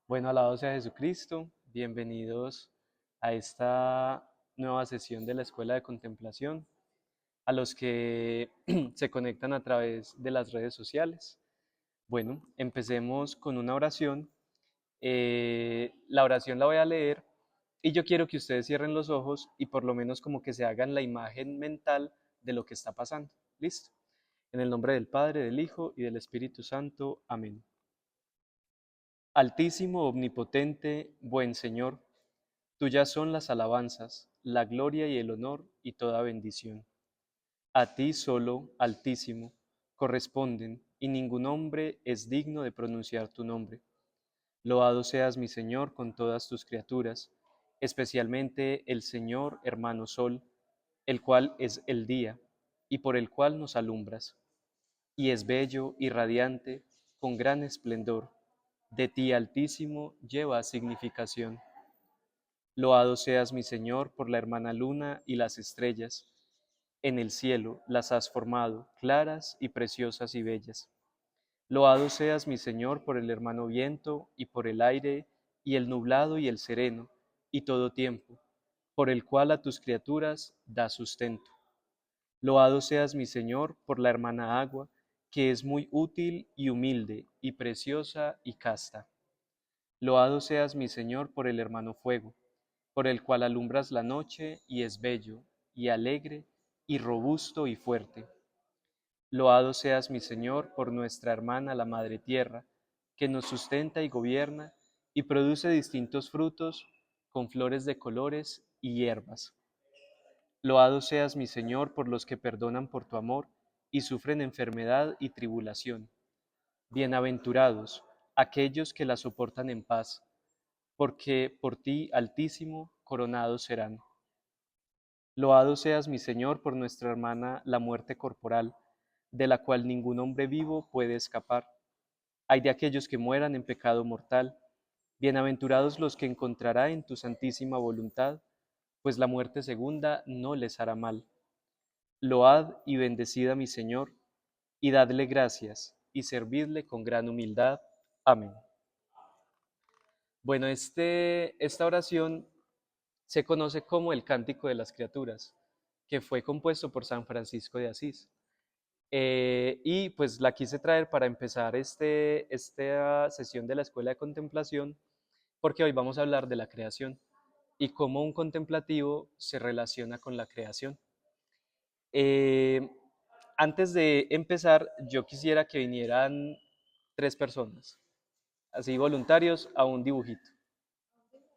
Bueno, alabado sea Jesucristo, bienvenidos a esta nueva sesión de la Escuela de Contemplación, a los que se conectan a través de las redes sociales. Bueno, empecemos con una oración. La oración la voy a leer y yo quiero que ustedes cierren los ojos y por lo menos como que se hagan la imagen mental de lo que está pasando. ¿Listo? En el nombre del Padre, del Hijo y del Espíritu Santo. Amén. Altísimo, omnipotente, buen Señor, tuyas son las alabanzas, la gloria y el honor y toda bendición. A ti solo, Altísimo, corresponden, y ningún hombre es digno de pronunciar tu nombre. Loado seas, mi Señor, con todas tus criaturas, especialmente el Señor hermano Sol, el cual es el día, y por el cual nos alumbras, y es bello y radiante, con gran esplendor. De ti, Altísimo, lleva significación. Loado seas, mi Señor, por la hermana luna y las estrellas. En el cielo las has formado, claras y preciosas y bellas. Loado seas, mi Señor, por el hermano viento y por el aire y el nublado y el sereno y todo tiempo, por el cual a tus criaturas da sustento. Loado seas, mi Señor, por la hermana agua, que es muy útil y humilde y preciosa y casta. Loado seas, mi Señor, por el hermano fuego, por el cual alumbras la noche y es bello y alegre y robusto y fuerte. Loado seas, mi Señor, por nuestra hermana la Madre Tierra, que nos sustenta y gobierna y produce distintos frutos con flores de colores y hierbas. Loado seas, mi Señor, por los que perdonan por tu amor y sufren enfermedad y tribulación. Bienaventurados aquellos que la soportan en paz, porque por ti, Altísimo, coronados serán. Loado seas, mi Señor, por nuestra hermana la muerte corporal, de la cual ningún hombre vivo puede escapar. Ay de aquellos que mueran en pecado mortal. Bienaventurados los que encontrará en tu santísima voluntad, pues la muerte segunda no les hará mal. Load y bendecid a mi Señor, y dadle gracias, y servidle con gran humildad. Amén. Bueno, esta oración se conoce como el Cántico de las Criaturas, que fue compuesto por San Francisco de Asís. Y pues la quise traer para empezar esta sesión de la Escuela de Contemplación, porque hoy vamos a hablar de la creación y cómo un contemplativo se relaciona con la creación. Eh, Antes de empezar, yo quisiera que vinieran tres personas, así voluntarios, a un dibujito.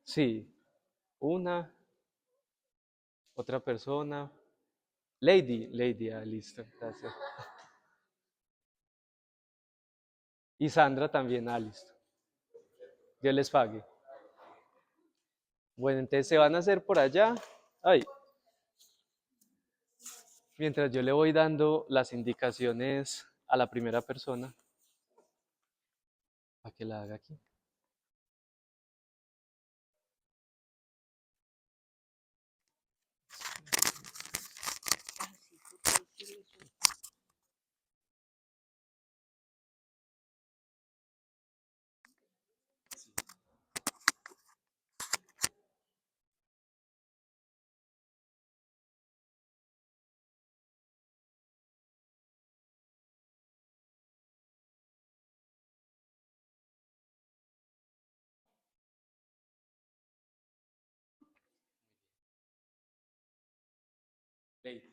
Sí, una, otra persona. Lady, listo, gracias. Y Sandra también, listo. Dios les pague. Bueno, entonces se van a hacer por allá. Ay, mientras yo le voy dando las indicaciones a la primera persona, para que la haga aquí. Lady.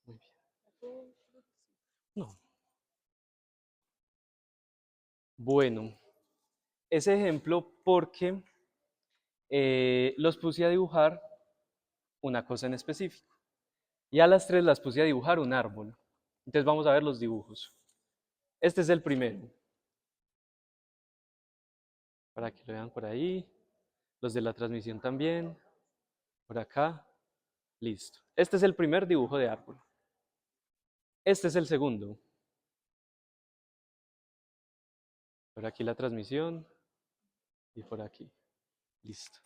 Muy bien. No. Bueno, ese ejemplo porque los puse a dibujar una cosa en específico. Y a las 3 las puse a dibujar un árbol. Entonces vamos a ver los dibujos. Este es el primero, para que lo vean por ahí. Los de la transmisión también, por acá. Listo. Este es el primer dibujo de árbol. Este es el segundo. Por aquí la transmisión y por aquí. Listo.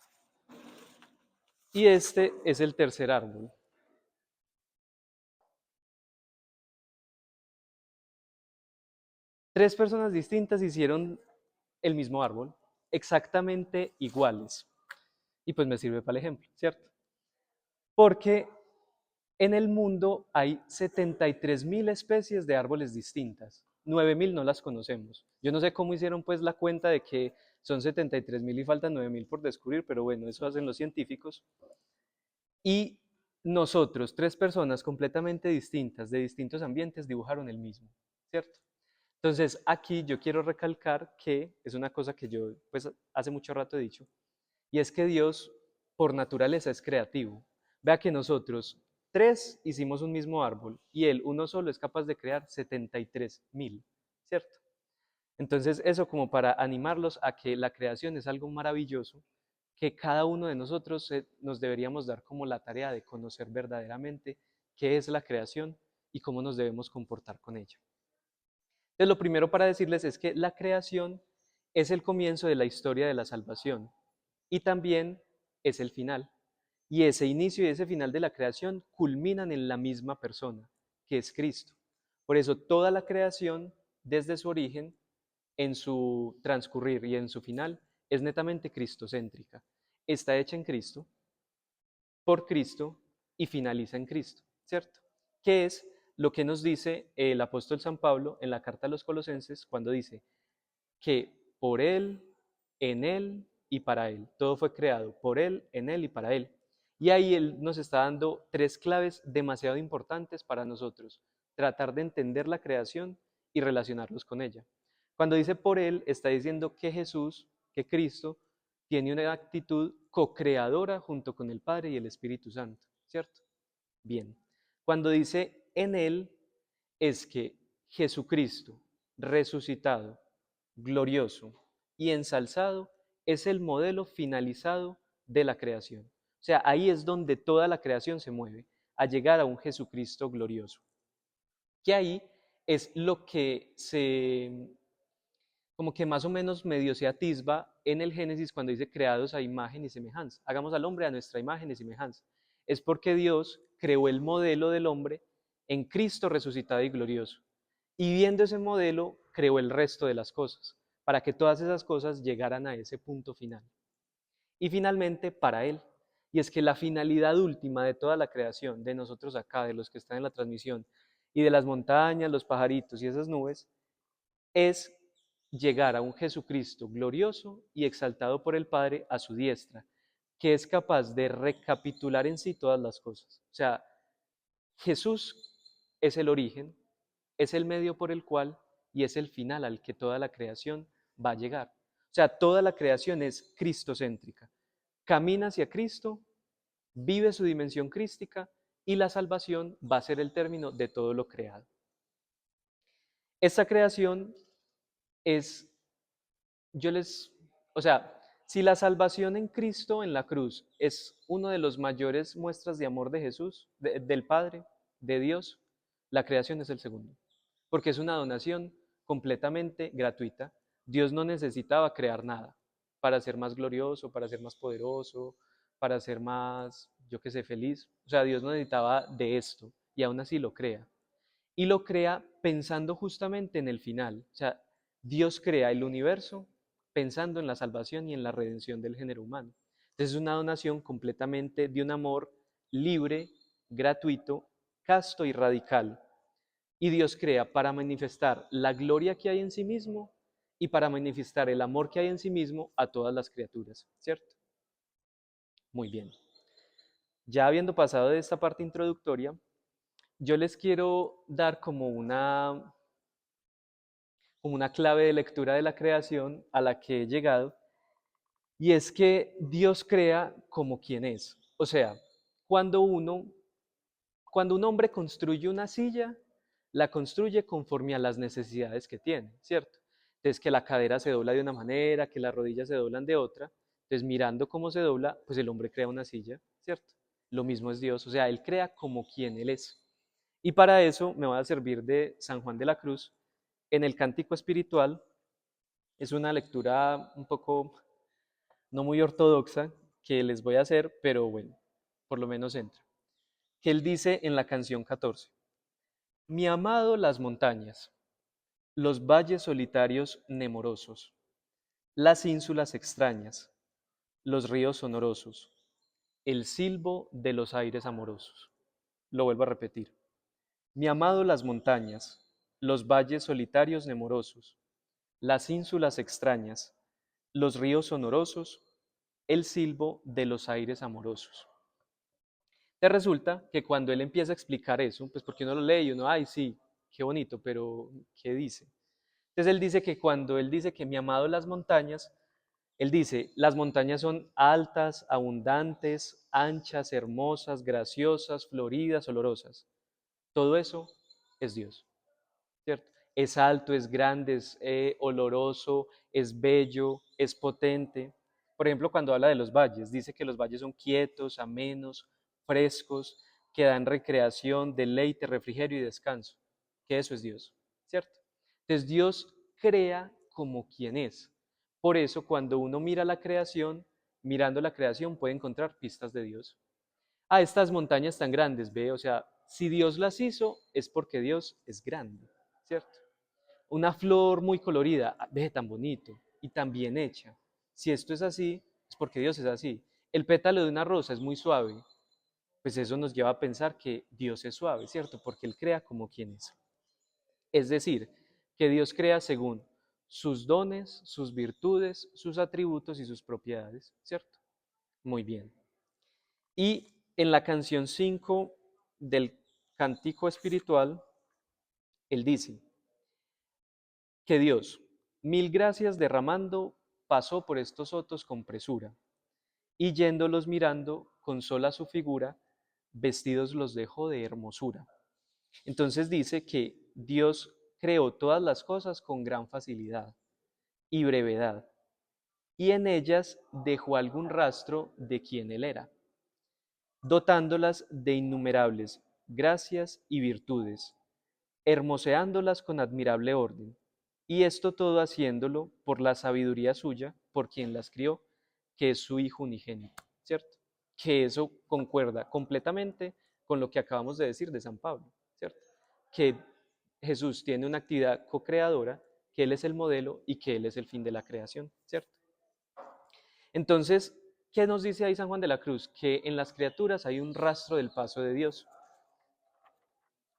Y este es el tercer árbol. Tres personas distintas hicieron el mismo árbol, exactamente iguales. Y pues me sirve para el ejemplo, ¿cierto? Porque en el mundo hay 73.000 especies de árboles distintas. 9.000 no las conocemos. Yo no sé cómo hicieron pues la cuenta de que son 73.000 y faltan 9.000 por descubrir, pero bueno, eso hacen los científicos. Y nosotros, tres personas completamente distintas, de distintos ambientes, dibujaron el mismo, ¿cierto? Entonces, aquí yo quiero recalcar que es una cosa que yo pues hace mucho rato he dicho, y es que Dios por naturaleza es creativo. Vea que nosotros tres hicimos un mismo árbol y Él, uno solo, es capaz de crear 73.000, ¿cierto? Entonces, eso como para animarlos a que la creación es algo maravilloso, que cada uno de nosotros nos deberíamos dar como la tarea de conocer verdaderamente qué es la creación y cómo nos debemos comportar con ella. Entonces, lo primero para decirles es que la creación es el comienzo de la historia de la salvación y también es el final. Y ese inicio y ese final de la creación culminan en la misma persona, que es Cristo. Por eso toda la creación, desde su origen, en su transcurrir y en su final, es netamente cristocéntrica. Está hecha en Cristo, por Cristo y finaliza en Cristo, ¿cierto? ¿Qué es lo que nos dice el apóstol San Pablo en la carta a los Colosenses cuando dice que por Él, en Él y para Él, todo fue creado por Él, en Él y para Él? Y ahí Él nos está dando tres claves demasiado importantes para nosotros, tratar de entender la creación y relacionarlos con ella. Cuando dice por Él, está diciendo que Jesús, que Cristo, tiene una actitud co-creadora junto con el Padre y el Espíritu Santo, ¿cierto? Bien. Cuando dice en Él, es que Jesucristo, resucitado, glorioso y ensalzado, es el modelo finalizado de la creación. O sea, ahí es donde toda la creación se mueve, a llegar a un Jesucristo glorioso. Que ahí es lo que como que más o menos medio se atisba en el Génesis cuando dice creados a imagen y semejanza. Hagamos al hombre a nuestra imagen y semejanza. Es porque Dios creó el modelo del hombre en Cristo resucitado y glorioso. Y viendo ese modelo, creó el resto de las cosas, para que todas esas cosas llegaran a ese punto final. Y finalmente, para Él. Y es que la finalidad última de toda la creación, de nosotros acá, de los que están en la transmisión, y de las montañas, los pajaritos y esas nubes, es llegar a un Jesucristo glorioso y exaltado por el Padre a su diestra, que es capaz de recapitular en sí todas las cosas. O sea, Jesús es el origen, es el medio por el cual y es el final al que toda la creación va a llegar. O sea, toda la creación es cristocéntrica. Camina hacia Cristo, vive su dimensión crística y la salvación va a ser el término de todo lo creado. Esta creación es, o sea, si la salvación en Cristo en la cruz es uno de los mayores muestras de amor de Jesús, del Padre, de Dios, la creación es el segundo, porque es una donación completamente gratuita. Dios no necesitaba crear nada para ser más glorioso, para ser más poderoso, para ser más, yo qué sé, feliz. O sea, Dios no necesitaba de esto y aún así lo crea. Y lo crea pensando justamente en el final. O sea, Dios crea el universo pensando en la salvación y en la redención del género humano. Entonces es una donación completamente de un amor libre, gratuito, casto y radical. Y Dios crea para manifestar la gloria que hay en sí mismo y para manifestar el amor que hay en sí mismo a todas las criaturas, ¿cierto? Muy bien. Ya habiendo pasado de esta parte introductoria, yo les quiero dar como una clave de lectura de la creación a la que he llegado, y es que Dios crea como quien es. O sea, Cuando cuando un hombre construye una silla, la construye conforme a las necesidades que tiene, ¿cierto? Entonces, que la cadera se dobla de una manera, que las rodillas se doblan de otra. Entonces, mirando cómo se dobla, pues el hombre crea una silla, ¿cierto? Lo mismo es Dios, o sea, Él crea como quien Él es. Y para eso me voy a servir de San Juan de la Cruz. En el Cántico Espiritual es una lectura un poco no muy ortodoxa que les voy a hacer, pero bueno, por lo menos entra. Que él dice en la canción 14: Mi amado las montañas, los valles solitarios nemorosos, las ínsulas extrañas, los ríos sonorosos, el silbo de los aires amorosos. Lo vuelvo a repetir. Mi amado las montañas, los valles solitarios nemorosos, las ínsulas extrañas, los ríos sonorosos, el silbo de los aires amorosos. Te resulta que cuando él empieza a explicar eso, pues porque uno lo lee y uno, ay, sí, qué bonito, pero ¿qué dice? Entonces él dice que cuando él dice que mi amado las montañas, él dice, las montañas son altas, abundantes, anchas, hermosas, graciosas, floridas, olorosas. Todo eso es Dios, ¿cierto? Es alto, es grande, es oloroso, es bello, es potente. Por ejemplo, cuando habla de los valles, dice que los valles son quietos, amenos, frescos, que dan recreación, deleite, refrigerio y descanso. Que eso es Dios, ¿cierto? Entonces Dios crea como quien es. Por eso cuando uno mira la creación, mirando la creación puede encontrar pistas de Dios. Ah, estas montañas tan grandes, ve, o sea, si Dios las hizo es porque Dios es grande, ¿cierto? Una flor muy colorida, ve tan bonito y tan bien hecha. Si esto es así, es porque Dios es así. El pétalo de una rosa es muy suave, pues eso nos lleva a pensar que Dios es suave, ¿cierto? Porque Él crea como quien es. Es decir, que Dios crea según sus dones, sus virtudes, sus atributos y sus propiedades, ¿cierto? Muy bien. Y en la canción 5 del Cántico Espiritual, Él dice que Dios, mil gracias derramando, pasó por estos sotos con presura, y yéndolos mirando, con sola su figura, vestidos los dejó de hermosura. Entonces dice que Dios creó todas las cosas con gran facilidad y brevedad, y en ellas dejó algún rastro de quien Él era, dotándolas de innumerables gracias y virtudes, hermoseándolas con admirable orden, y esto todo haciéndolo por la sabiduría suya, por quien las crió, que es su Hijo unigénito, ¿cierto? Que eso concuerda completamente con lo que acabamos de decir de San Pablo, ¿cierto? Que Jesús tiene una actividad co-creadora, que Él es el modelo y que Él es el fin de la creación, ¿cierto? Entonces, ¿qué nos dice ahí San Juan de la Cruz? Que en las criaturas hay un rastro del paso de Dios.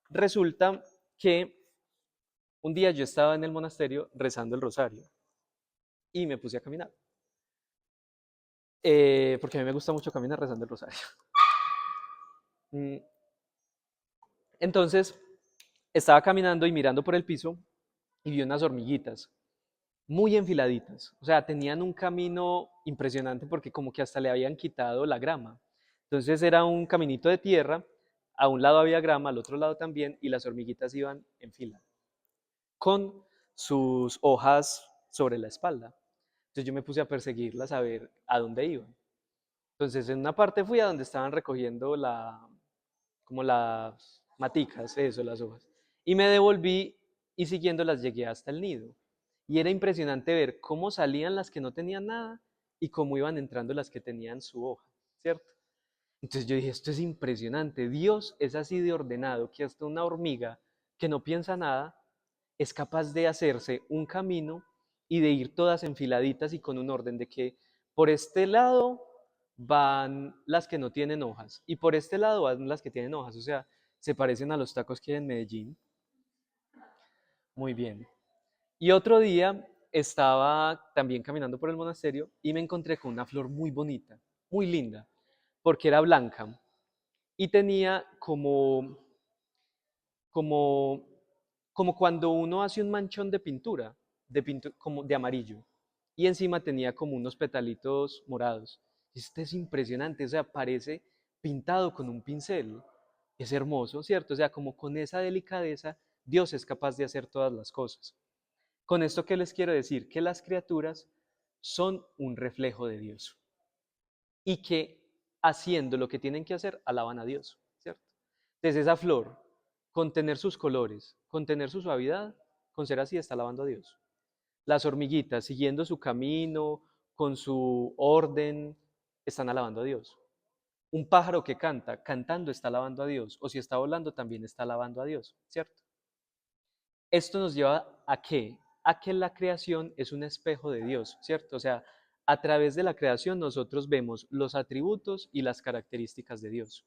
Resulta que un día yo estaba en el monasterio rezando el rosario y me puse a caminar. Porque a mí me gusta mucho caminar rezando el rosario. Mm, Entonces, estaba caminando y mirando por el piso y vi unas hormiguitas muy enfiladitas. O sea, tenían un camino impresionante porque como que hasta le habían quitado la grama. Entonces era un caminito de tierra, a un lado había grama, al otro lado también, y las hormiguitas iban en fila, con sus hojas sobre la espalda. Entonces yo me puse a perseguirlas a ver a dónde iban. Entonces en una parte fui a donde estaban recogiendo como las maticas, eso, las hojas. Y me devolví y siguiéndolas llegué hasta el nido. Y era impresionante ver cómo salían las que no tenían nada y cómo iban entrando las que tenían su hoja, ¿cierto? Entonces yo dije, esto es impresionante. Dios es así de ordenado que hasta una hormiga que no piensa nada es capaz de hacerse un camino y de ir todas enfiladitas y con un orden de que por este lado van las que no tienen hojas y por este lado van las que tienen hojas. O sea, se parecen a los tacos que hay en Medellín. Muy bien. Y otro día estaba también caminando por el monasterio y me encontré con una flor muy bonita, muy linda, porque era blanca y tenía como, como cuando uno hace un manchón de pintura, como de amarillo, y encima tenía como unos petalitos morados. Este es impresionante, o sea, parece pintado con un pincel. Es hermoso, ¿cierto? O sea, como con esa delicadeza, Dios es capaz de hacer todas las cosas. Con esto, ¿qué les quiero decir? Que las criaturas son un reflejo de Dios y que haciendo lo que tienen que hacer, alaban a Dios, ¿cierto? Entonces esa flor, con tener sus colores, con tener su suavidad, con ser así, está alabando a Dios. Las hormiguitas, siguiendo su camino, con su orden, están alabando a Dios. Un pájaro que canta, cantando está alabando a Dios, o si está volando también está alabando a Dios, ¿cierto? Esto nos lleva a qué? A que la creación es un espejo de Dios, ¿cierto? O sea, a través de la creación nosotros vemos los atributos y las características de Dios.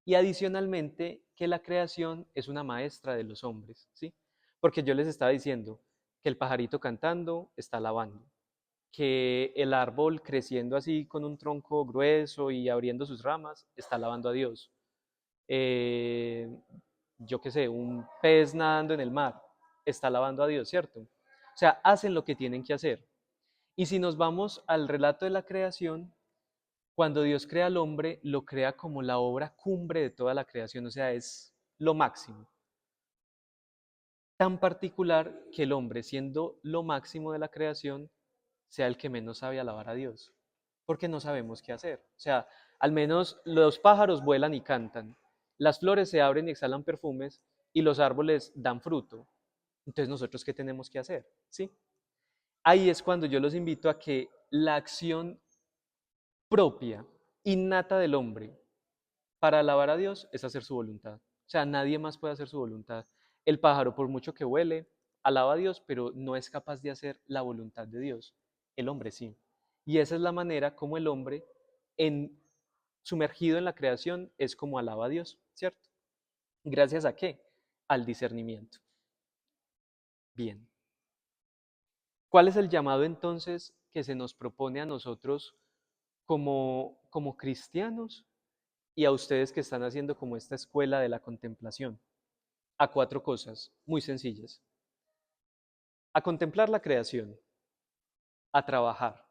Y adicionalmente que la creación es una maestra de los hombres, ¿sí? Porque yo les estaba diciendo que el pajarito cantando está alabando, que el árbol creciendo así con un tronco grueso y abriendo sus ramas está alabando a Dios. Eh, yo qué sé, un pez nadando en el mar está alabando a Dios, ¿cierto? O sea, hacen lo que tienen que hacer. Y si nos vamos al relato de la creación, cuando Dios crea al hombre, lo crea como la obra cumbre de toda la creación, o sea, es lo máximo. Tan particular que el hombre, siendo lo máximo de la creación, sea el que menos sabe alabar a Dios, porque no sabemos qué hacer. O sea, al menos los pájaros vuelan y cantan, las flores se abren y exhalan perfumes y los árboles dan fruto. Entonces, ¿nosotros qué tenemos que hacer? ¿Sí? Ahí es cuando yo los invito a que la acción propia, innata del hombre, para alabar a Dios es hacer su voluntad. O sea, nadie más puede hacer su voluntad. El pájaro, por mucho que huele, alaba a Dios, pero no es capaz de hacer la voluntad de Dios. El hombre sí. Y esa es la manera como el hombre, en, sumergido en la creación, es como alaba a Dios, ¿cierto? ¿Gracias a qué? Al discernimiento. Bien. ¿Cuál es el llamado entonces que se nos propone a nosotros como cristianos y a ustedes que están haciendo como esta escuela de la contemplación? A cuatro cosas muy sencillas. A contemplar la creación, a trabajar,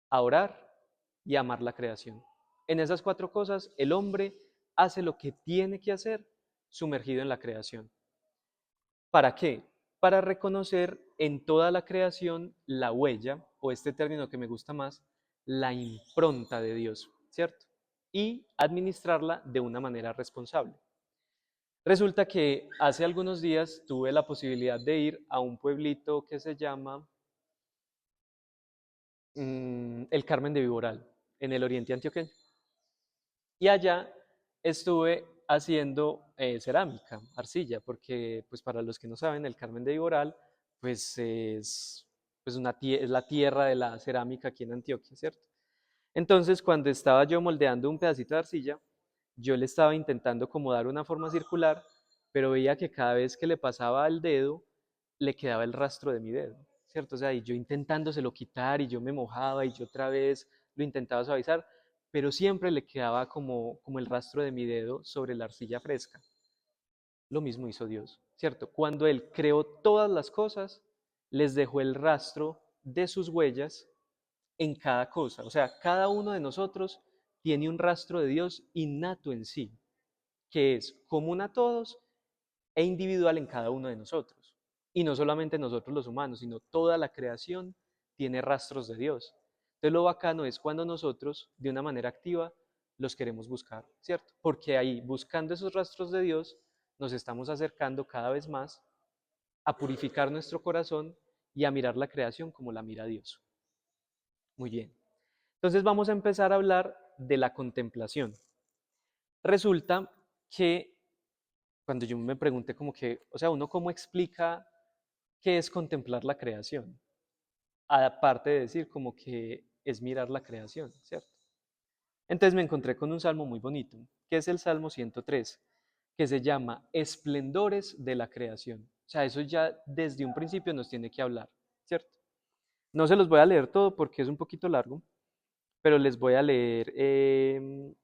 a orar y a amar la creación. En esas cuatro cosas, el hombre hace lo que tiene que hacer sumergido en la creación. ¿Para qué? Para reconocer en toda la creación la huella, o este término que me gusta más, la impronta de Dios, ¿cierto? Y administrarla de una manera responsable. Resulta que hace algunos días tuve la posibilidad de ir a un pueblito que se llama El Carmen de Viboral, en el oriente antioqueño. Y allá estuve haciendo cerámica, arcilla, porque pues para los que no saben, el Carmen de Viboral pues es, pues es la tierra de la cerámica aquí en Antioquia, ¿cierto? Entonces cuando estaba yo moldeando un pedacito de arcilla, yo le estaba intentando como dar una forma circular, pero veía que cada vez que le pasaba el dedo, le quedaba el rastro de mi dedo, ¿cierto? O sea, y yo intentándoselo quitar y yo me mojaba y yo otra vez lo intentaba suavizar, pero siempre le quedaba como el rastro de mi dedo sobre la arcilla fresca. Lo mismo hizo Dios, ¿cierto? Cuando Él creó todas las cosas, les dejó el rastro de sus huellas en cada cosa. O sea, cada uno de nosotros tiene un rastro de Dios innato en sí, que es común a todos e individual en cada uno de nosotros. Y no solamente nosotros los humanos, sino toda la creación tiene rastros de Dios. Entonces lo bacano es cuando nosotros, de una manera activa, los queremos buscar, ¿cierto? Porque ahí, buscando esos rastros de Dios, nos estamos acercando cada vez más a purificar nuestro corazón y a mirar la creación como la mira Dios. Muy bien. Entonces vamos a empezar a hablar de la contemplación. Resulta que cuando yo me pregunté como que, o sea, uno cómo explica qué es contemplar la creación, aparte de decir como que es mirar la creación, ¿cierto? Entonces me encontré con un salmo muy bonito, que es el Salmo 103, que se llama Esplendores de la creación. O sea, eso ya desde un principio nos tiene que hablar, ¿cierto? No se los voy a leer todo porque es un poquito largo, pero les voy a leer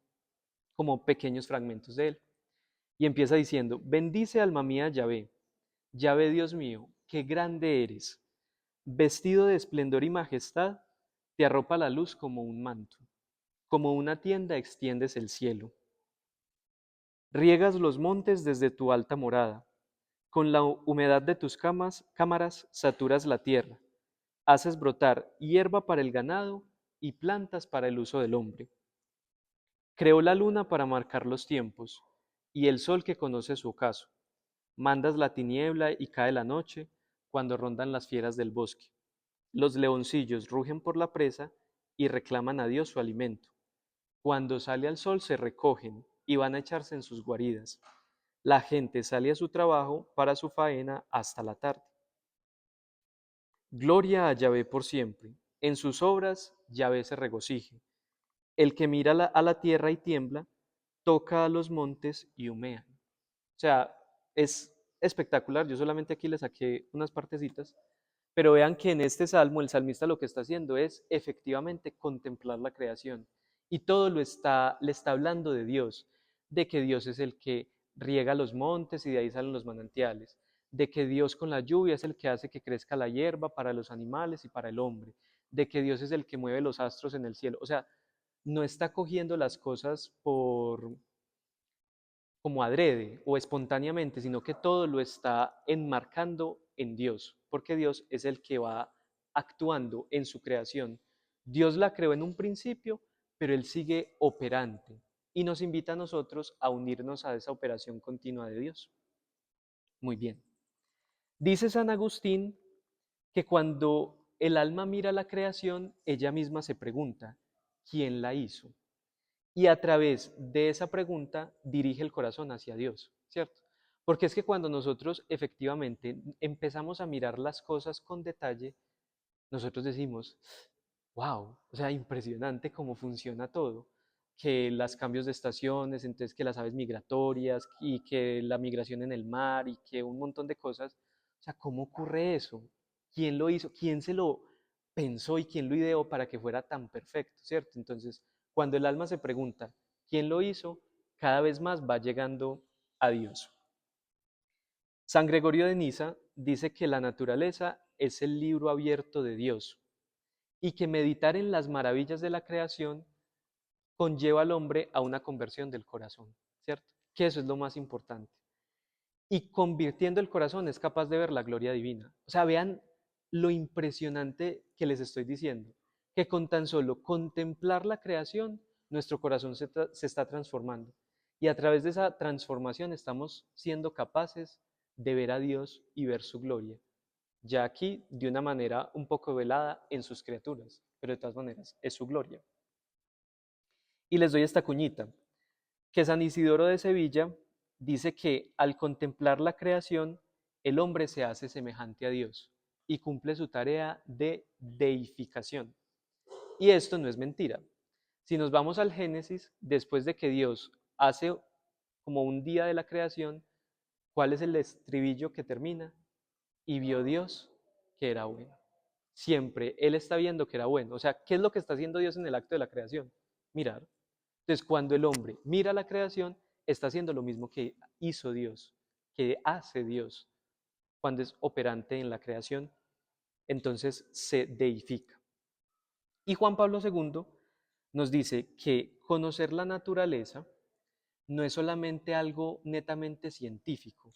como pequeños fragmentos de él. Y empieza diciendo, bendice alma mía Yahvé, Yahvé Dios mío, qué grande eres. Vestido de esplendor y majestad, te arropa la luz como un manto. Como una tienda extiendes el cielo. Riegas los montes desde tu alta morada. Con la humedad de tus cámaras saturas la tierra. Haces brotar hierba para el ganado y plantas para el uso del hombre. Creó la luna para marcar los tiempos y el sol que conoce su ocaso. Mandas la tiniebla y cae la noche cuando rondan las fieras del bosque. Los leoncillos rugen por la presa y reclaman a Dios su alimento. Cuando sale el sol se recogen y van a echarse en sus guaridas. La gente sale a su trabajo para su faena hasta la tarde. Gloria a Yahvé por siempre. En sus obras Yahvé se regocije. El que mira a la tierra y tiembla, toca a los montes y humean. O sea, es espectacular. Yo solamente aquí le saqué unas partecitas, pero vean que en este salmo el salmista lo que está haciendo es efectivamente contemplar la creación y todo le está hablando de Dios, de que Dios es el que riega los montes y de ahí salen los manantiales, de que Dios con la lluvia es el que hace que crezca la hierba para los animales y para el hombre, de que Dios es el que mueve los astros en el cielo. O sea, no está cogiendo las cosas por como adrede o espontáneamente, sino que todo lo está enmarcando en Dios, porque Dios es el que va actuando en su creación. Dios la creó en un principio, pero Él sigue operante y nos invita a nosotros a unirnos a esa operación continua de Dios. Muy bien. Dice San Agustín que cuando el alma mira la creación, ella misma se pregunta, ¿quién la hizo? Y a través de esa pregunta dirige el corazón hacia Dios, ¿cierto? Porque es que cuando nosotros efectivamente empezamos a mirar las cosas con detalle, nosotros decimos, wow, o sea, impresionante cómo funciona todo, que los cambios de estaciones, entonces que las aves migratorias y que la migración en el mar y que un montón de cosas, o sea, ¿cómo ocurre eso? ¿Quién lo hizo? ¿Quién se lo pensó y quién lo ideó para que fuera tan perfecto, ¿cierto? Entonces, cuando el alma se pregunta, ¿quién lo hizo? Cada vez más va llegando a Dios. San Gregorio de Niza dice que la naturaleza es el libro abierto de Dios y que meditar en las maravillas de la creación conlleva al hombre a una conversión del corazón, ¿cierto? Que eso es lo más importante. Y convirtiendo el corazón es capaz de ver la gloria divina. O sea, vean lo impresionante que les estoy diciendo, que con tan solo contemplar la creación, nuestro corazón se está transformando. Y a través de esa transformación estamos siendo capaces de ver a Dios y ver su gloria. Ya aquí de una manera un poco velada en sus criaturas, pero de todas maneras es su gloria. Y les doy esta cuñita, que San Isidoro de Sevilla dice que al contemplar la creación, el hombre se hace semejante a Dios y cumple su tarea de deificación. Y esto no es mentira. Si nos vamos al Génesis, después de que Dios hace como un día de la creación, ¿cuál es el estribillo que termina? Y vio Dios que era bueno. Siempre Él está viendo que era bueno. O sea, ¿qué es lo que está haciendo Dios en el acto de la creación? Mirar. Entonces, cuando el hombre mira la creación, está haciendo lo mismo que hizo Dios, que hace Dios. Cuando es operante en la creación, entonces se deifica. Y Juan Pablo II nos dice que conocer la naturaleza no es solamente algo netamente científico,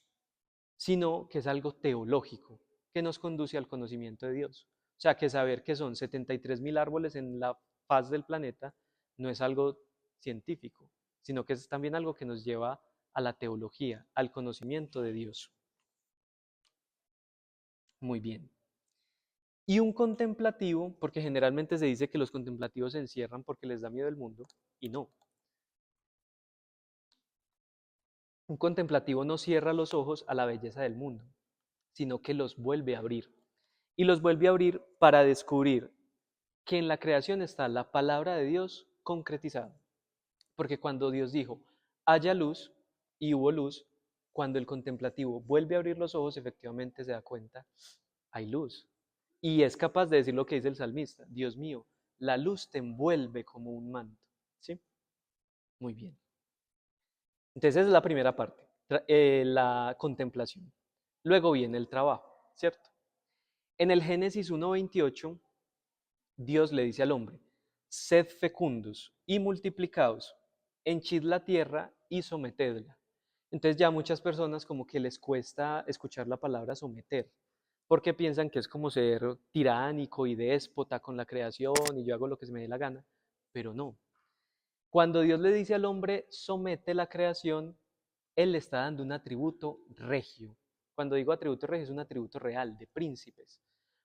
sino que es algo teológico, que nos conduce al conocimiento de Dios. O sea, que saber que son 73.000 árboles en la faz del planeta no es algo científico, sino que es también algo que nos lleva a la teología, al conocimiento de Dios. Muy bien. Y un contemplativo, porque generalmente se dice que los contemplativos se encierran porque les da miedo el mundo, y no. Un contemplativo no cierra los ojos a la belleza del mundo, sino que los vuelve a abrir. Y los vuelve a abrir para descubrir que en la creación está la palabra de Dios concretizada. Porque cuando Dios dijo, haya luz, y hubo luz, cuando el contemplativo vuelve a abrir los ojos, efectivamente se da cuenta, hay luz. Y es capaz de decir lo que dice el salmista, Dios mío, la luz te envuelve como un manto. ¿Sí? Muy bien. Entonces esa es la primera parte, la contemplación. Luego viene el trabajo, ¿cierto? En el Génesis 1:28, Dios le dice al hombre, sed fecundos y multiplicaos, henchid la tierra y sometedla. Entonces ya muchas personas como que les cuesta escuchar la palabra someter, porque piensan que es como ser tiránico y déspota con la creación y yo hago lo que se me dé la gana, pero no. Cuando Dios le dice al hombre, somete la creación, Él le está dando un atributo regio. Cuando digo atributo regio, es un atributo real, de príncipes.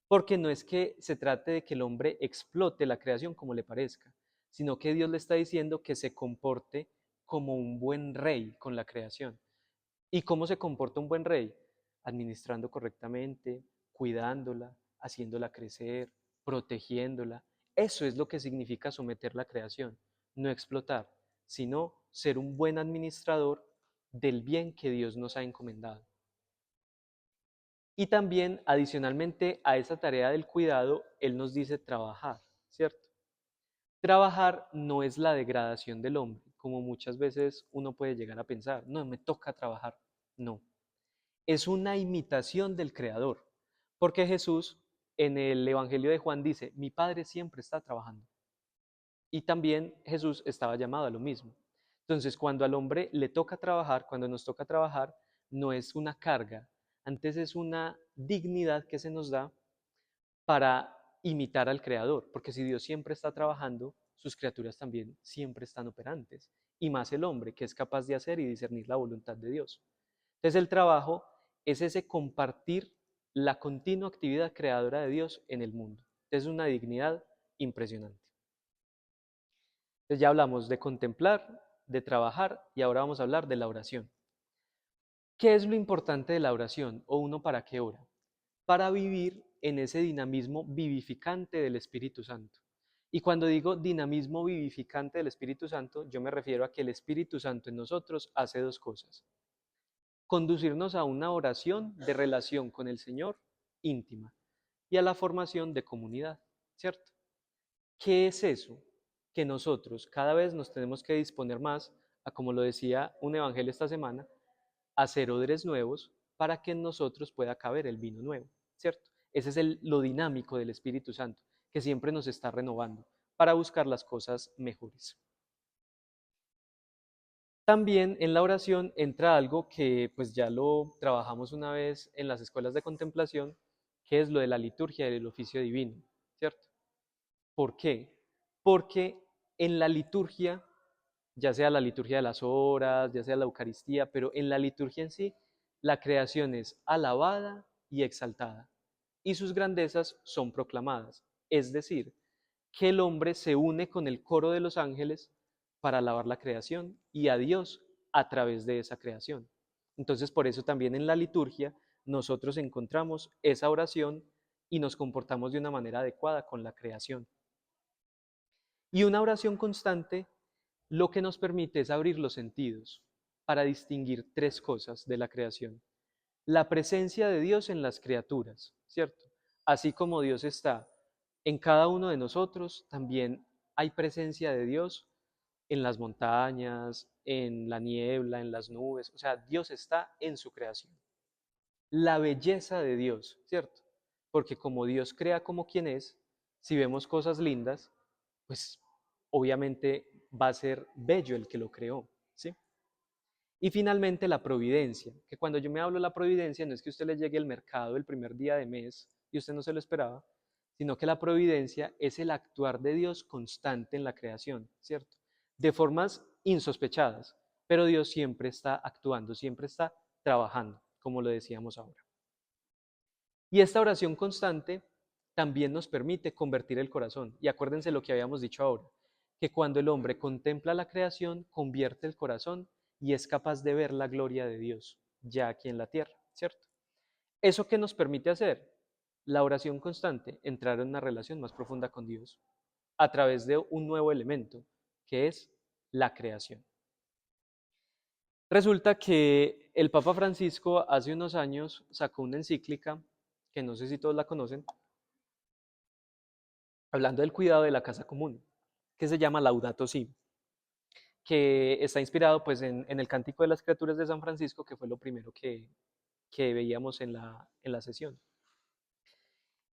Porque no es que se trate de que el hombre explote la creación como le parezca, sino que Dios le está diciendo que se comporte como un buen rey con la creación. ¿Y cómo se comporta un buen rey? Administrando correctamente, cuidándola, haciéndola crecer, protegiéndola. Eso es lo que significa someter la creación, no explotar, sino ser un buen administrador del bien que Dios nos ha encomendado. Y también, adicionalmente a esa tarea del cuidado, Él nos dice trabajar, ¿cierto? Trabajar no es la degradación del hombre, como muchas veces uno puede llegar a pensar, no, me toca trabajar. No, es una imitación del Creador, porque Jesús en el Evangelio de Juan dice, mi Padre siempre está trabajando. Y también Jesús estaba llamado a lo mismo. Entonces, cuando al hombre le toca trabajar, cuando nos toca trabajar, no es una carga, antes es una dignidad que se nos da para imitar al Creador, porque si Dios siempre está trabajando, sus criaturas también siempre están operantes, y más el hombre que es capaz de hacer y discernir la voluntad de Dios. Entonces el trabajo es ese compartir la continua actividad creadora de Dios en el mundo. Es una dignidad impresionante. Entonces ya hablamos de contemplar, de trabajar y ahora vamos a hablar de la oración. ¿Qué es lo importante de la oración o uno para qué ora? Para vivir en ese dinamismo vivificante del Espíritu Santo. Y cuando digo dinamismo vivificante del Espíritu Santo, yo me refiero a que el Espíritu Santo en nosotros hace dos cosas. Conducirnos a una oración de relación con el Señor íntima y a la formación de comunidad, ¿cierto? ¿Qué es eso? Que nosotros cada vez nos tenemos que disponer más a, como lo decía un evangelio esta semana, a hacer odres nuevos para que en nosotros pueda caber el vino nuevo, ¿cierto? Ese es lo dinámico del Espíritu Santo, que siempre nos está renovando para buscar las cosas mejores. También en la oración entra algo que pues ya lo trabajamos una vez en las escuelas de contemplación, que es lo de la liturgia del oficio divino, ¿cierto? ¿Por qué? Porque en la liturgia, ya sea la liturgia de las horas, ya sea la Eucaristía, pero en la liturgia en sí, la creación es alabada y exaltada, y sus grandezas son proclamadas. Es decir, que el hombre se une con el coro de los ángeles para alabar la creación y a Dios a través de esa creación. Entonces, por eso también en la liturgia nosotros encontramos esa oración y nos comportamos de una manera adecuada con la creación. Y una oración constante lo que nos permite es abrir los sentidos para distinguir tres cosas de la creación. La presencia de Dios en las criaturas, ¿cierto? Así como Dios está en cada uno de nosotros, también hay presencia de Dios en las montañas, en la niebla, en las nubes. O sea, Dios está en su creación. La belleza de Dios, ¿cierto? Porque como Dios crea como quien es, si vemos cosas lindas, pues obviamente va a ser bello el que lo creó, ¿sí? Y finalmente la providencia, que cuando yo me hablo de la providencia no es que usted le llegue el mercado el primer día de mes y usted no se lo esperaba, sino que la providencia es el actuar de Dios constante en la creación, ¿cierto? De formas insospechadas, pero Dios siempre está actuando, siempre está trabajando, como lo decíamos ahora. Y esta oración constante también nos permite convertir el corazón. Y acuérdense lo que habíamos dicho ahora, que cuando el hombre contempla la creación, convierte el corazón y es capaz de ver la gloria de Dios ya aquí en la tierra, ¿cierto? ¿Eso qué nos permite hacer? La oración constante, entrar en una relación más profunda con Dios a través de un nuevo elemento, que es la creación. Resulta que el Papa Francisco hace unos años sacó una encíclica, que no sé si todos la conocen, hablando del cuidado de la casa común, que se llama Laudato Si, que está inspirado pues en el Cántico de las Criaturas de San Francisco, que fue lo primero que veíamos en la sesión.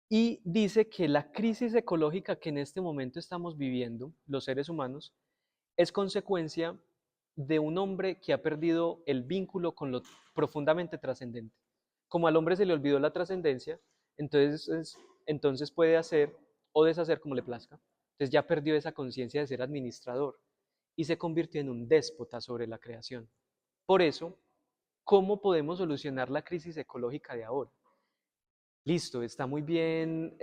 Y dice que la crisis ecológica que en este momento estamos viviendo, los seres humanos, es consecuencia de un hombre que ha perdido el vínculo con lo profundamente trascendente. Como al hombre se le olvidó la trascendencia, entonces puede hacer o deshacer como le plazca. Entonces ya perdió esa conciencia de ser administrador y se convirtió en un déspota sobre la creación. Por eso, ¿cómo podemos solucionar la crisis ecológica de ahora? Listo, está muy bien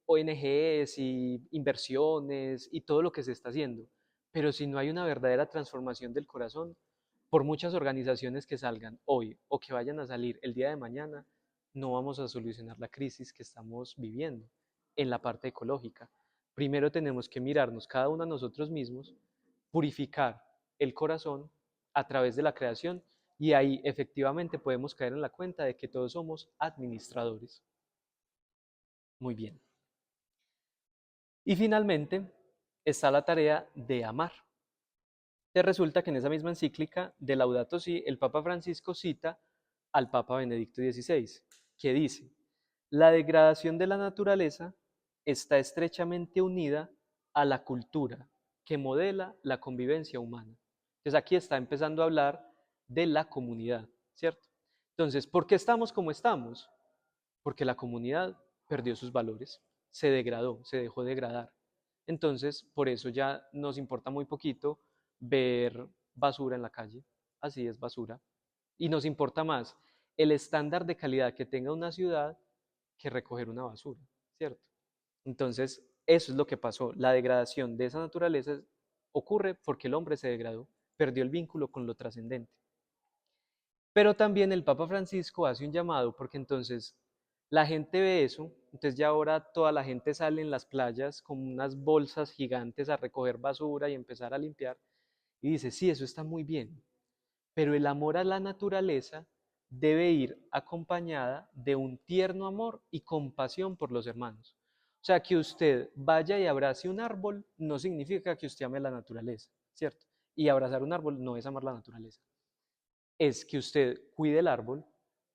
ONGs y inversiones y todo lo que se está haciendo, pero si no hay una verdadera transformación del corazón, por muchas organizaciones que salgan hoy o que vayan a salir el día de mañana, no vamos a solucionar la crisis que estamos viviendo en la parte ecológica. Primero tenemos que mirarnos cada uno a nosotros mismos, purificar el corazón a través de la creación y ahí efectivamente podemos caer en la cuenta de que todos somos administradores. Muy bien. Y finalmente está la tarea de amar. Te resulta que en esa misma encíclica de Laudato Si, el Papa Francisco cita al Papa Benedicto XVI, que dice, la degradación de la naturaleza está estrechamente unida a la cultura que modela la convivencia humana. Entonces aquí está empezando a hablar de la comunidad, ¿cierto? Entonces, ¿por qué estamos como estamos? Porque la comunidad perdió sus valores, se degradó, se dejó degradar. Entonces, por eso ya nos importa muy poquito ver basura en la calle, así es basura, y nos importa más el estándar de calidad que tenga una ciudad que recoger una basura, ¿cierto? Entonces, eso es lo que pasó, la degradación de esa naturaleza ocurre porque el hombre se degradó, perdió el vínculo con lo trascendente. Pero también el Papa Francisco hace un llamado porque entonces la gente ve eso, entonces ya ahora toda la gente sale en las playas con unas bolsas gigantes a recoger basura y empezar a limpiar y dice, sí, eso está muy bien, pero el amor a la naturaleza debe ir acompañada de un tierno amor y compasión por los hermanos. O sea, que usted vaya y abrace un árbol no significa que usted ame la naturaleza, ¿cierto? Y abrazar un árbol no es amar la naturaleza, es que usted cuide el árbol,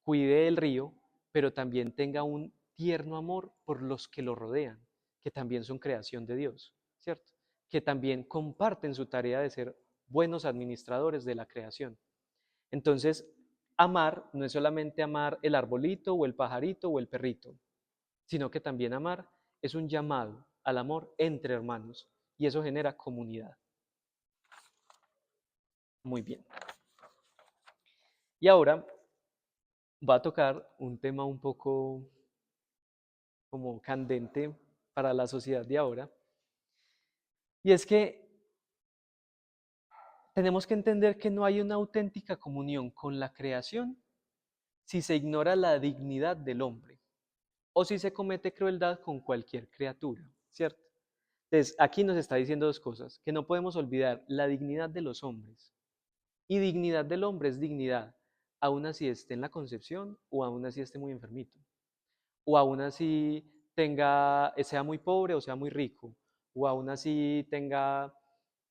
cuide el río, pero también tenga un tierno amor por los que lo rodean, que también son creación de Dios, ¿cierto? Que también comparten su tarea de ser buenos administradores de la creación. Entonces, amar no es solamente amar el arbolito o el pajarito o el perrito, sino que también amar es un llamado al amor entre hermanos y eso genera comunidad. Muy bien. Y ahora va a tocar un tema un poco como candente para la sociedad de ahora, y es que tenemos que entender que no hay una auténtica comunión con la creación si se ignora la dignidad del hombre o si se comete crueldad con cualquier criatura, ¿cierto? Entonces, aquí nos está diciendo dos cosas, que no podemos olvidar la dignidad de los hombres. Y dignidad del hombre es dignidad, aun así esté en la concepción o aun así esté muy enfermito. O aún así sea muy pobre o sea muy rico, o aún así tenga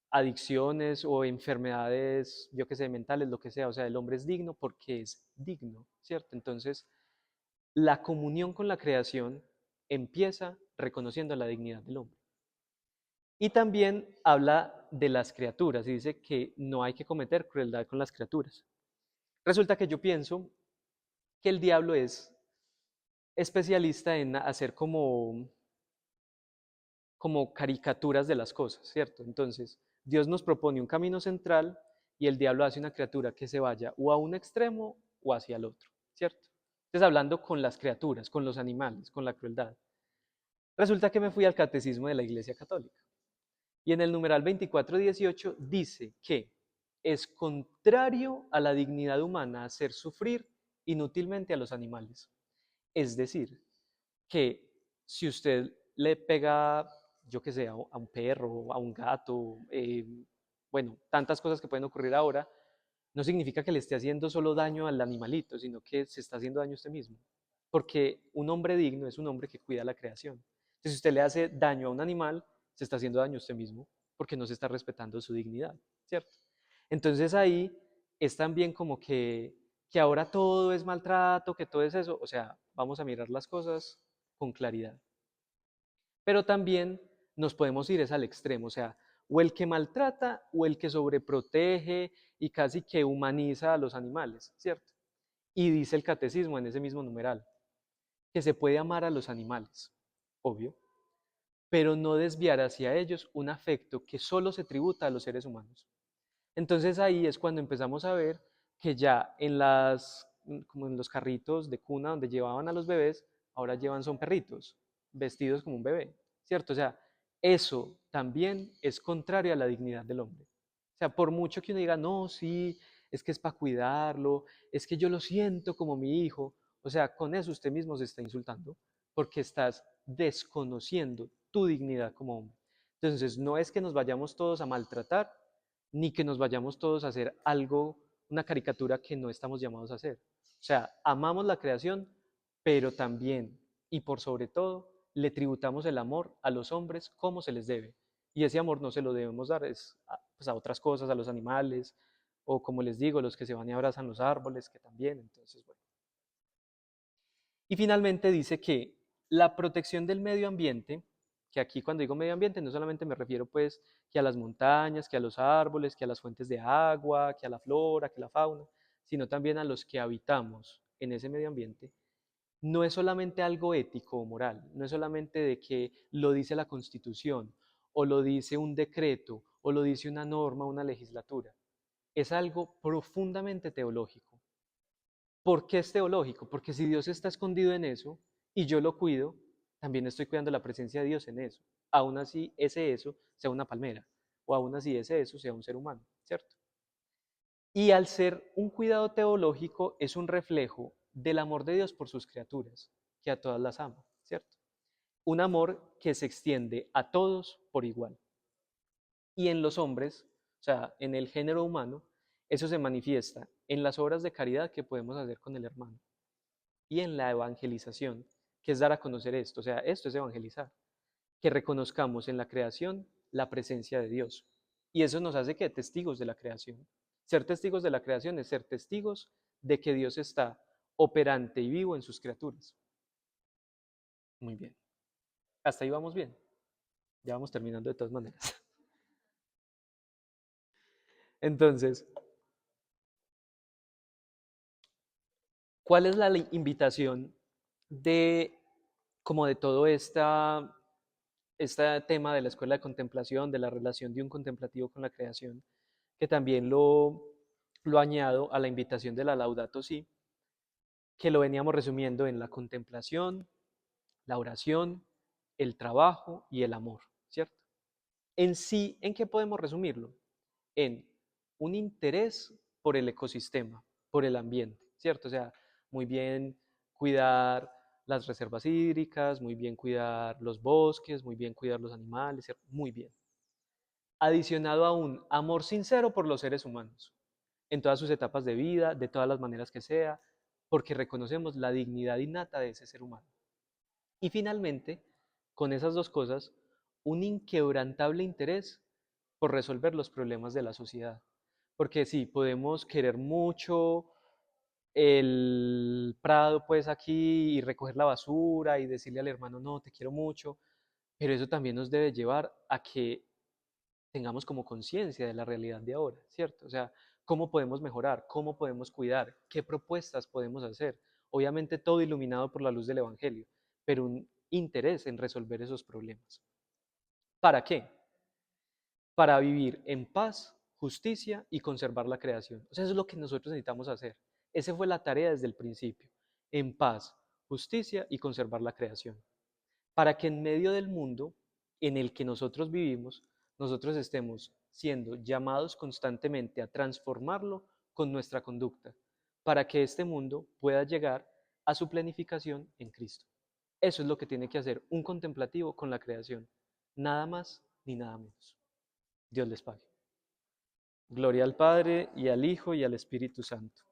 adicciones o enfermedades, yo qué sé, mentales, lo que sea. O sea, el hombre es digno porque es digno, ¿cierto? Entonces, la comunión con la creación empieza reconociendo la dignidad del hombre. Y también habla de las criaturas y dice que no hay que cometer crueldad con las criaturas. Resulta que yo pienso que el diablo es especialista en hacer como caricaturas de las cosas, ¿cierto? Entonces, Dios nos propone un camino central y el diablo hace una criatura que se vaya o a un extremo o hacia el otro, ¿cierto? Entonces, hablando con las criaturas, con los animales, con la crueldad. Resulta que me fui al catecismo de la Iglesia Católica y en el numeral 2418 dice que es contrario a la dignidad humana hacer sufrir inútilmente a los animales. Es decir, que si usted le pega, yo que sé, a un perro, a un gato, bueno, tantas cosas que pueden ocurrir ahora, no significa que le esté haciendo solo daño al animalito, sino que se está haciendo daño a usted mismo. Porque un hombre digno es un hombre que cuida la creación. Entonces, si usted le hace daño a un animal, se está haciendo daño a usted mismo, porque no se está respetando su dignidad, ¿cierto? Entonces ahí es también como que ahora todo es maltrato, que todo es eso. O sea, vamos a mirar las cosas con claridad. Pero también nos podemos ir es al extremo, o sea, o el que maltrata o el que sobreprotege y casi que humaniza a los animales, ¿cierto? Y dice el catecismo en ese mismo numeral, que se puede amar a los animales, obvio, pero no desviar hacia ellos un afecto que solo se tributa a los seres humanos. Entonces ahí es cuando empezamos a ver que ya como en los carritos de cuna donde llevaban a los bebés, ahora llevan son perritos, vestidos como un bebé, ¿cierto? O sea, eso también es contrario a la dignidad del hombre. O sea, por mucho que uno diga, no, sí, es que es para cuidarlo, es que yo lo siento como mi hijo, o sea, con eso usted mismo se está insultando, porque estás desconociendo tu dignidad como hombre. Entonces, no es que nos vayamos todos a maltratar, ni que nos vayamos todos a hacer algo, una caricatura que no estamos llamados a hacer. O sea, amamos la creación, pero también y por sobre todo le tributamos el amor a los hombres como se les debe. Y ese amor no se lo debemos dar pues, a otras cosas, a los animales, o como les digo, los que se van y abrazan los árboles, que también. Entonces, bueno. Y finalmente dice que la protección del medio ambiente, que aquí cuando digo medio ambiente no solamente me refiero pues que a las montañas, que a los árboles, que a las fuentes de agua, que a la flora, que a la fauna, sino también a los que habitamos en ese medio ambiente, no es solamente algo ético o moral, no es solamente de que lo dice la Constitución o lo dice un decreto o lo dice una norma, una legislatura, es algo profundamente teológico. ¿Por qué es teológico? Porque si Dios está escondido en eso y yo lo cuido, también estoy cuidando la presencia de Dios en eso. Aún así ese eso sea una palmera, o aún así ese eso sea un ser humano, ¿cierto? Y al ser un cuidado teológico es un reflejo del amor de Dios por sus criaturas, que a todas las ama, ¿cierto? Un amor que se extiende a todos por igual. Y en los hombres, o sea, en el género humano, eso se manifiesta en las obras de caridad que podemos hacer con el hermano y en la evangelización, que es dar a conocer esto, o sea, esto es evangelizar, que reconozcamos en la creación la presencia de Dios. Y eso nos hace que testigos de la creación. Ser testigos de la creación es ser testigos de que Dios está operante y vivo en sus criaturas. Muy bien. Hasta ahí vamos bien. Ya vamos terminando de todas maneras. Entonces, ¿cuál es la invitación de como de todo este tema de la escuela de contemplación, de la relación de un contemplativo con la creación, que también lo añado a la invitación de la Laudato Si, que lo veníamos resumiendo en la contemplación, la oración, el trabajo y el amor, ¿cierto? En sí, ¿en qué podemos resumirlo? En un interés por el ecosistema, por el ambiente, ¿cierto? O sea, muy bien cuidar las reservas hídricas, muy bien cuidar los bosques, muy bien cuidar los animales, ¿cierto? Muy bien. Adicionado a un amor sincero por los seres humanos, en todas sus etapas de vida, de todas las maneras que sea, porque reconocemos la dignidad innata de ese ser humano. Y finalmente, con esas dos cosas, un inquebrantable interés por resolver los problemas de la sociedad. Porque sí, podemos querer mucho el prado pues aquí y recoger la basura y decirle al hermano, no, te quiero mucho, pero eso también nos debe llevar a que tengamos como conciencia de la realidad de ahora, ¿cierto? O sea, cómo podemos mejorar, cómo podemos cuidar, qué propuestas podemos hacer. Obviamente todo iluminado por la luz del Evangelio, pero un interés en resolver esos problemas. ¿Para qué? Para vivir en paz, justicia y conservar la creación. O sea, eso es lo que nosotros necesitamos hacer. Esa fue la tarea desde el principio. En paz, justicia y conservar la creación. Para que en medio del mundo en el que nosotros vivimos, nosotros estemos siendo llamados constantemente a transformarlo con nuestra conducta, para que este mundo pueda llegar a su planificación en Cristo. Eso es lo que tiene que hacer un contemplativo con la creación. Nada más ni nada menos. Dios les pague. Gloria al Padre y al Hijo y al Espíritu Santo.